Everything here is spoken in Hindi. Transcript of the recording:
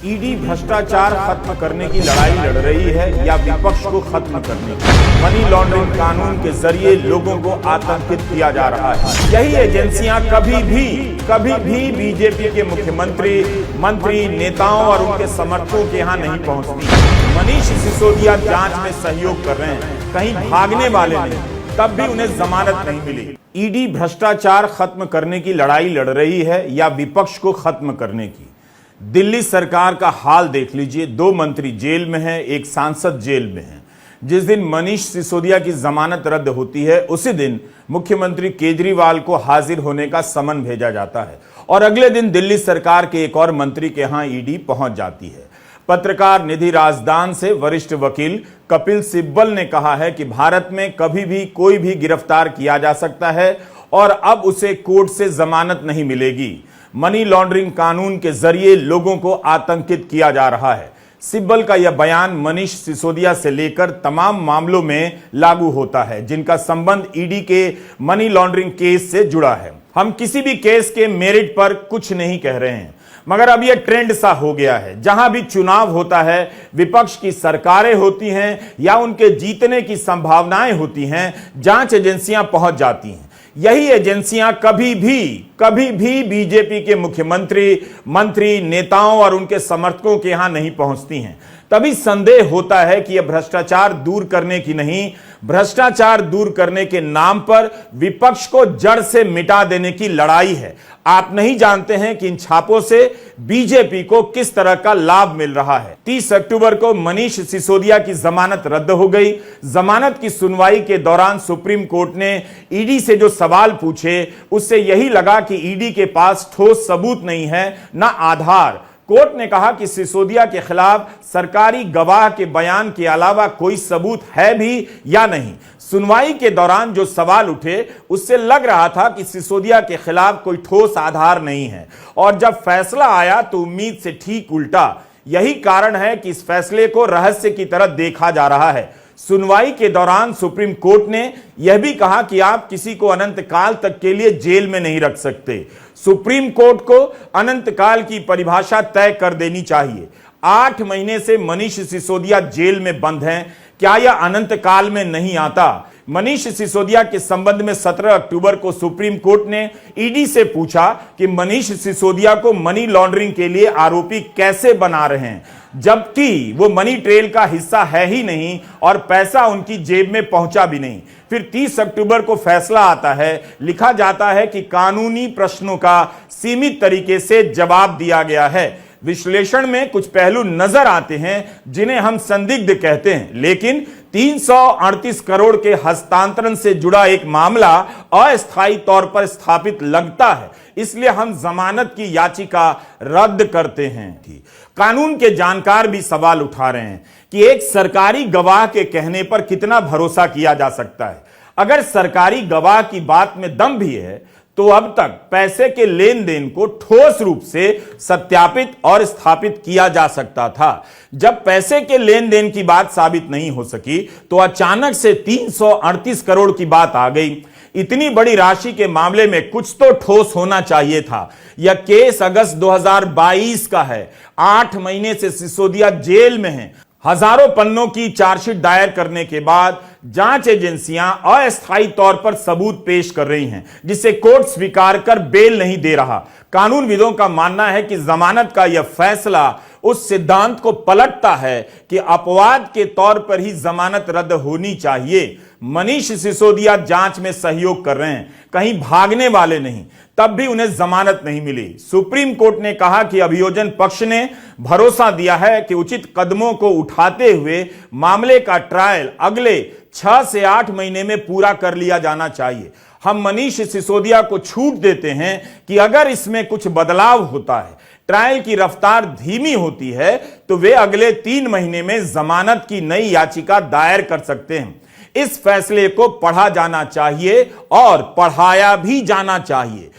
ईडी भ्रष्टाचार खत्म करने की लड़ाई लड़ रही है या विपक्ष को खत्म करने की? मनी लॉन्ड्रिंग कानून के जरिए लोगों को आतंकित किया जा रहा है। यही एजेंसियां कभी भी बीजेपी के मुख्यमंत्री, मंत्री, नेताओं और उनके समर्थकों के यहां नहीं पहुंचती। मनीष सिसोदिया जांच में सहयोग कर रहे हैं, कहीं भागने वाले नहीं, तब भी उन्हें जमानत नहीं मिली। ईडी भ्रष्टाचार खत्म करने की लड़ाई लड़ रही है या विपक्ष को खत्म करने की? दिल्ली सरकार का हाल देख लीजिए। 2 मंत्री जेल में हैं, एक सांसद जेल में है। जिस दिन मनीष सिसोदिया की जमानत रद्द होती है उसी दिन मुख्यमंत्री केजरीवाल को हाजिर होने का समन भेजा जाता है और अगले दिन दिल्ली सरकार के एक और मंत्री के यहां ईडी पहुंच जाती है। पत्रकार निधि राजदान से वरिष्ठ वकील कपिल सिब्बल ने कहा है कि भारत में कभी भी कोई भी गिरफ्तार किया जा सकता है और अब उसे कोर्ट से जमानत नहीं मिलेगी। मनी लॉन्ड्रिंग कानून के जरिए लोगों को आतंकित किया जा रहा है। सिब्बल का यह बयान मनीष सिसोदिया से लेकर तमाम मामलों में लागू होता है जिनका संबंध ईडी के मनी लॉन्ड्रिंग केस से जुड़ा है। हम किसी भी केस के मेरिट पर कुछ नहीं कह रहे हैं, मगर अब यह ट्रेंड सा हो गया है। जहां भी चुनाव होता है, विपक्ष की सरकारें होती हैं या उनके जीतने की संभावनाएं होती हैं, जांच एजेंसियां पहुंच जाती हैं। यही एजेंसियां कभी भी बीजेपी के मुख्यमंत्री, मंत्री, नेताओं और उनके समर्थकों के यहां नहीं पहुंचती हैं। तभी संदेह होता है कि यह भ्रष्टाचार दूर करने की नहीं, भ्रष्टाचार दूर करने के नाम पर विपक्ष को जड़ से मिटा देने की लड़ाई है। आप नहीं जानते हैं कि इन छापों से बीजेपी को किस तरह का लाभ मिल रहा है। 30 अक्टूबर को मनीष सिसोदिया की जमानत रद्द हो गई। जमानत की सुनवाई के दौरान सुप्रीम कोर्ट ने ईडी से जो सवाल पूछे उससे यही लगा कि ईडी के पास ठोस सबूत नहीं है, ना आधार। कोर्ट ने कहा कि सिसोदिया के खिलाफ सरकारी गवाह के बयान के अलावा कोई सबूत है भी या नहीं। सुनवाई के दौरान जो सवाल उठे उससे लग रहा था कि सिसोदिया के खिलाफ कोई ठोस आधार नहीं है और जब फैसला आया तो उम्मीद से ठीक उल्टा। यही कारण है कि इस फैसले को रहस्य की तरह देखा जा रहा है। सुनवाई के दौरान सुप्रीम कोर्ट ने यह भी कहा कि आप किसी को अनंत काल तक के लिए जेल में नहीं रख सकते। सुप्रीम कोर्ट को अनंत काल की परिभाषा तय कर देनी चाहिए। 8 महीने से मनीष सिसोदिया जेल में बंद हैं, क्या यह अनंत काल में नहीं आता? मनीष सिसोदिया के संबंध में 17 अक्टूबर को सुप्रीम कोर्ट ने ईडी से पूछा कि मनीष सिसोदिया को मनी लॉन्ड्रिंग के लिए आरोपी कैसे बना रहे हैं, जबकि वो मनी ट्रेल का हिस्सा है ही नहीं और पैसा उनकी जेब में पहुंचा भी नहीं। फिर 30 अक्टूबर को फैसला आता है, लिखा जाता है कि कानूनी प्रश्नों का सीमित तरीके से जवाब दिया गया है। विश्लेषण में कुछ पहलू नजर आते हैं जिन्हें हम संदिग्ध कहते हैं, लेकिन 338 करोड़ के हस्तांतरण से जुड़ा एक मामला अस्थायी तौर पर स्थापित लगता है, इसलिए हम जमानत की याचिका रद्द करते हैं। कानून के जानकार भी सवाल उठा रहे हैं कि एक सरकारी गवाह के कहने पर कितना भरोसा किया जा सकता है। अगर सरकारी गवाह की बात में दम भी है तो अब तक पैसे के लेन देन को ठोस रूप से सत्यापित और स्थापित किया जा सकता था। जब पैसे के लेन देन की बात साबित नहीं हो सकी तो अचानक से 338 करोड़ की बात आ गई। इतनी बड़ी राशि के मामले में कुछ तो ठोस होना चाहिए था। यह केस अगस्त 2022 का है। 8 महीने से सिसोदिया जेल में हैं। हजारों पन्नों की चार्जशीट दायर करने के बाद जांच एजेंसियां अस्थायी तौर पर सबूत पेश कर रही हैं, जिसे कोर्ट स्वीकार कर बेल नहीं दे रहा। कानूनविदों का मानना है कि जमानत का यह फैसला उस सिद्धांत को पलटता है कि अपवाद के तौर पर ही जमानत रद्द होनी चाहिए। मनीष सिसोदिया जांच में सहयोग कर रहे हैं, कहीं भागने वाले नहीं, तब भी उन्हें जमानत नहीं मिली। सुप्रीम कोर्ट ने कहा कि अभियोजन पक्ष ने भरोसा दिया है कि उचित कदमों को उठाते हुए मामले का ट्रायल अगले 6 से 8 महीने में पूरा कर लिया जाना चाहिए। हम मनीष सिसोदिया को छूट देते हैं कि अगर इसमें कुछ बदलाव होता है, ट्रायल की रफ्तार धीमी होती है, तो वे अगले 3 महीने में जमानत की नई याचिका दायर कर सकते हैं। इस फैसले को पढ़ा जाना चाहिए और पढ़ाया भी जाना चाहिए।